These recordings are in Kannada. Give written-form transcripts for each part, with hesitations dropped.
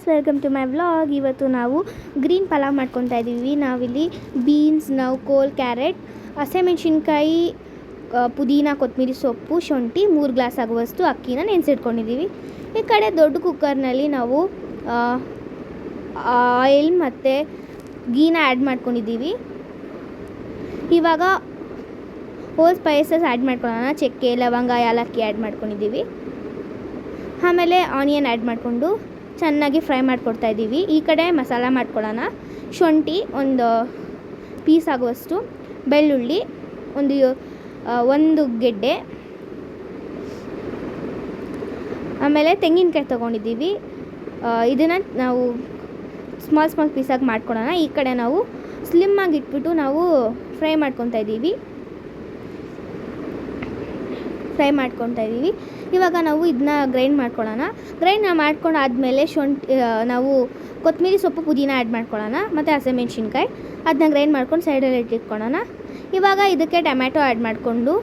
Guys, welcome to my vlog. ಇವತ್ತು ನಾವು ಗ್ರೀನ್ ಪಲಾವ್ ಮಾಡ್ಕೊತಾ ಇದ್ದೀವಿ. ನಾವಿಲ್ಲಿ ಬೀನ್ಸ್, ನೌಕೋಲ್, ಕ್ಯಾರೆಟ್, ಹಸಿಮೆಣ್ಸಿನ್ಕಾಯಿ, ಪುದೀನ, ಕೊತ್ತಂಬರಿ ಸೊಪ್ಪು, ಶುಂಠಿ, 3 ಗ್ಲಾಸ್ ಆಗುವಷ್ಟು ಅಕ್ಕಿನ ನೆನೆಸಿಟ್ಕೊಂಡಿದ್ದೀವಿ. ಈ ಕಡೆ ದೊಡ್ಡ ಕುಕ್ಕರ್ನಲ್ಲಿ ನಾವು ಆಯಿಲ್ ಮತ್ತು ಗೀನ ಆ್ಯಡ್ ಮಾಡ್ಕೊಂಡಿದ್ದೀವಿ. ಇವಾಗ ಹೋಲ್ ಸ್ಪೈಸಸ್ ಆ್ಯಡ್ ಮಾಡ್ಕೊಳ್ಳೋಣ. ಚಕ್ಕೆ, ಲವಂಗ, ಏಲಕ್ಕಿ ಆ್ಯಡ್ ಮಾಡ್ಕೊಂಡಿದ್ದೀವಿ. ಆಮೇಲೆ ಆನಿಯನ್ ಆ್ಯಡ್ ಮಾಡಿಕೊಂಡು ಚೆನ್ನಾಗಿ ಫ್ರೈ ಮಾಡ್ಕೊಡ್ತಾ ಇದ್ದೀವಿ. ಈ ಕಡೆ ಮಸಾಲ ಮಾಡ್ಕೊಳ್ಳೋಣ. ಶುಂಠಿ ಒಂದು ಪೀಸ್ ಆಗುವಷ್ಟು, ಬೆಳ್ಳುಳ್ಳಿ ಒಂದು ಗೆಡ್ಡೆ, ಆಮೇಲೆ ತೆಂಗಿನಕಾಯಿ ತೊಗೊಂಡಿದ್ದೀವಿ. ಇದನ್ನು ನಾವು ಸ್ಮಾಲ್ ಪೀಸಾಗಿ ಮಾಡ್ಕೊಳ್ಳೋಣ. ಈ ಕಡೆ ನಾವು ಸ್ಲಿಮ್ಮಾಗಿ ಇಟ್ಬಿಟ್ಟು ನಾವು ಫ್ರೈ ಮಾಡ್ಕೊತಾ ಇದ್ದೀವಿ. ಇವಾಗ ನಾವು ಇದನ್ನ ಗ್ರೈಂಡ್ ಮಾಡ್ಕೊಳ್ಳೋಣ. ಗ್ರೈಂಡ್ ಮಾಡ್ಕೊಂಡು ಆದಮೇಲೆ ನಾವು ಕೊತ್ತಂಬರಿ ಸೊಪ್ಪು, ಪುದೀನ ಆ್ಯಡ್ ಮಾಡ್ಕೊಳ್ಳೋಣ ಮತ್ತು ಹಸಿಮೆಣ್ಸಿನ್ಕಾಯಿ ಅದನ್ನ ಗ್ರೈಂಡ್ ಮಾಡ್ಕೊಂಡು ಸೈಡಲ್ಲಿ ಇಟ್ಕೊಳ್ಳೋಣ. ಇವಾಗ ಇದಕ್ಕೆ ಟೊಮ್ಯಾಟೊ ಆ್ಯಡ್ ಮಾಡಿಕೊಂಡು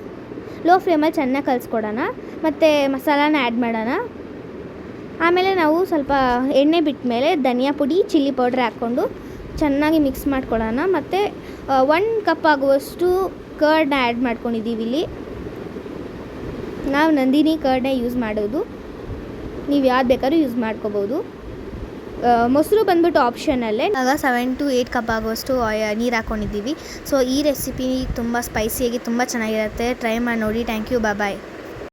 ಲೋ ಫ್ಲೇಮಲ್ಲಿ ಚೆನ್ನಾಗಿ ಕಲಿಸ್ಕೊಡೋಣ ಮತ್ತು ಮಸಾಲಾನ ಆ್ಯಡ್ ಮಾಡೋಣ. ಆಮೇಲೆ ನಾವು ಸ್ವಲ್ಪ ಎಣ್ಣೆ ಬಿಟ್ಟ ಮೇಲೆ ಧನಿಯಾ ಪುಡಿ, ಚಿಲ್ಲಿ ಪೌಡ್ರ್ ಹಾಕ್ಕೊಂಡು ಚೆನ್ನಾಗಿ ಮಿಕ್ಸ್ ಮಾಡ್ಕೊಳ್ಳೋಣ. ಮತ್ತು 1 ಕಪ್ ಆಗುವಷ್ಟು ಕರ್ಡ್ನ ಆ್ಯಡ್ ಮಾಡ್ಕೊಂಡಿದ್ದೀವಿ. ಇಲ್ಲಿ ನಾವು ನಂದಿನಿ ಕರ್ಡ್ನೇ ಯೂಸ್ ಮಾಡೋದು, ನೀವು ಯಾವ್ದು ಬೇಕಾದ್ರೂ ಯೂಸ್ ಮಾಡ್ಕೋಬೋದು. ಮೊಸರು ಬಂದ್ಬಿಟ್ಟು ಆಪ್ಷನಲ್ಲೇ. ಆಗ 7 to 8 ಕಪ್ ಆಗುವಷ್ಟು ನೀರು ಹಾಕ್ಕೊಂಡಿದ್ದೀವಿ. ಸೊ ಈ ರೆಸಿಪಿ ತುಂಬ ಸ್ಪೈಸಿಯಾಗಿ ತುಂಬ ಚೆನ್ನಾಗಿರುತ್ತೆ. ಟ್ರೈ ಮಾಡಿ ನೋಡಿ. Thank you. ಬಾಯ್.